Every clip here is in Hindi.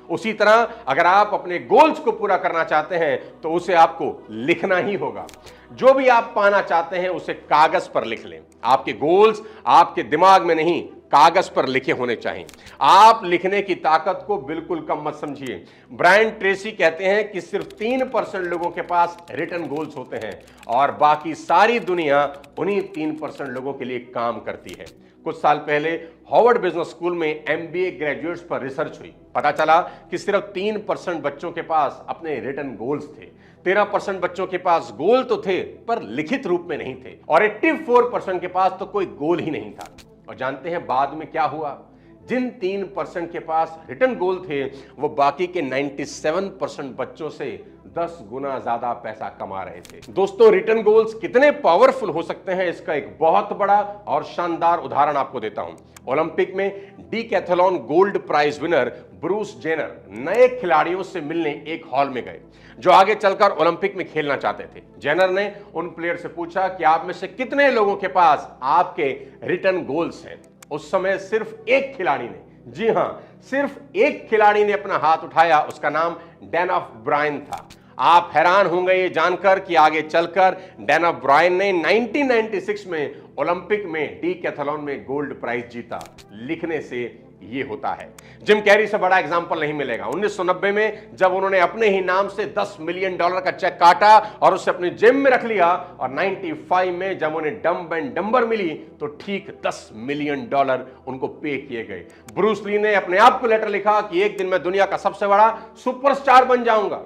उसी तरह अगर आप अपने गोल्स को पूरा करना चाहते हैं तो उसे आपको लिखना ही होगा। जो भी आप पाना चाहते हैं उसे कागज पर लिख लें। आपके गोल्स आपके दिमाग में नहीं, कागज पर लिखे होने चाहिए। आप लिखने की ताकत को बिल्कुल कम मत समझिए। ब्रायन ट्रेसी कहते हैं कि सिर्फ 3% लोगों के पास रिटन गोल्स होते हैं और बाकी सारी दुनिया उन्हीं 3% लोगों के लिए काम करती है। कुछ साल पहले हार्वर्ड बिजनेस स्कूल में एमबीए ग्रेजुएट्स पर रिसर्च हुई। पता चला कि सिर्फ 3% बच्चों के पास अपने रिटन गोल्स थे। 13% बच्चों के पास गोल तो थे पर लिखित रूप में नहीं थे और 84% के पास तो कोई गोल ही नहीं था। और जानते हैं बाद में क्या हुआ? जिन 3% के पास रिटन गोल थे वो बाकी के 97% बच्चों से 10 गुना ज्यादा पैसा कमा रहे थे। दोस्तों, रिटन गोल्स कितने पावरफुल हो सकते हैं इसका एक बहुत बड़ा और शानदार उदाहरण आपको देता हूं। ओलंपिक में decathlon gold prize winner Bruce Jenner नए खिलाड़ियों से मिलने एक हॉल में गए जो आगे चलकर ओलंपिक में खेलना चाहते थे। जेनर ने उन प्लेयर से पूछा कि आप में से कितने लोगों के पास आपके रिटन गोल्स हैं। उस समय सिर्फ एक खिलाड़ी ने, जी हां, सिर्फ एक खिलाड़ी ने अपना हाथ उठाया। उसका नाम डैन ब्रायन था। आप हैरान होंगे ये जानकर कि आगे चलकर डैन ब्रायन ने 1996 में ओलंपिक में डीकैथलॉन में गोल्ड प्राइज जीता। लिखने से ये होता है। जिम कैरी से बड़ा एग्जाम्पल नहीं मिलेगा। 1990 में जब उन्होंने अपने ही नाम से $10 मिलियन का चेक काटा और उसे अपने जिम में रख लिया, और 95 में जब उन्हें डम्ब एंड डम्बर मिली तो ठीक $10 मिलियन उनको पे किए गए। ब्रूस ली ने अपने आप को लेटर लिखा कि एक दिन मैं दुनिया का सबसे बड़ा सुपरस्टार बन जाऊंगा,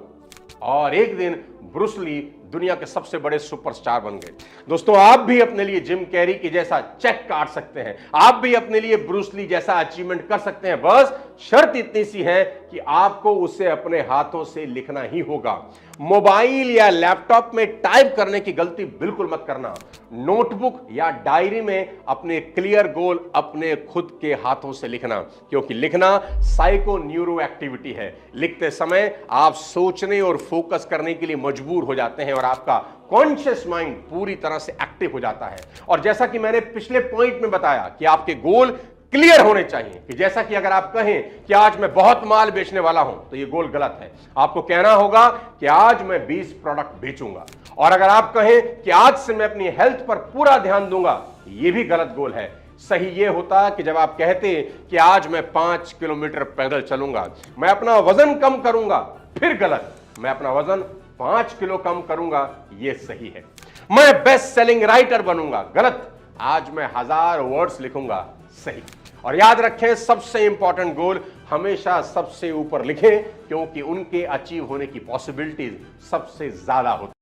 और एक दिन ब्रूस ली दुनिया के सबसे बड़े सुपरस्टार बन गए। दोस्तों, आप भी अपने लिए जिम कैरी की जैसा चेक काट सकते हैं। आप भी अपने लिए ब्रूस ली जैसा अचीवमेंट कर सकते हैं। बस शर्त इतनी सी है कि आपको उसे अपने हाथों से लिखना ही होगा। मोबाइल या लैपटॉप में टाइप करने की गलती बिल्कुल मत करना। नोटबुक या डायरी में अपने क्लियर गोल अपने खुद के हाथों से लिखना, क्योंकि लिखना साइको न्यूरो एक्टिविटी है। लिखते समय आप सोचने और फोकस करने के लिए मजबूर हो जाते हैं और आपका कॉन्शियस माइंड पूरी तरह से एक्टिव हो जाता है। और जैसा कि मैंने पिछले पॉइंट में बताया कि आपके गोल क्लियर होने चाहिए। कि जैसा कि अगर आप कहें कि आज मैं बहुत माल बेचने वाला हूं तो यह गोल गलत है। आपको कहना होगा कि आज मैं 20 प्रोडक्ट बेचूंगा। और अगर आप कहें कि आज से मैं अपनी हेल्थ पर पूरा ध्यान दूंगा, यह भी गलत गोल है। सही यह होता कि जब आप कहते कि आज मैं 5 किलोमीटर पैदल चलूंगा, मैं अपना वजन कम करूंगा, फिर गलत। मैं अपना वजन 5 किलो कम करूंगा, यह सही है। मैं बेस्ट सेलिंग राइटर बनूंगा, गलत। आज मैं 1000 वर्ड्स लिखूंगा, सही। और याद रखें, सबसे इंपॉर्टेंट गोल हमेशा सबसे ऊपर लिखें, क्योंकि उनके अचीव होने की पॉसिबिलिटीज सबसे ज्यादा होती है।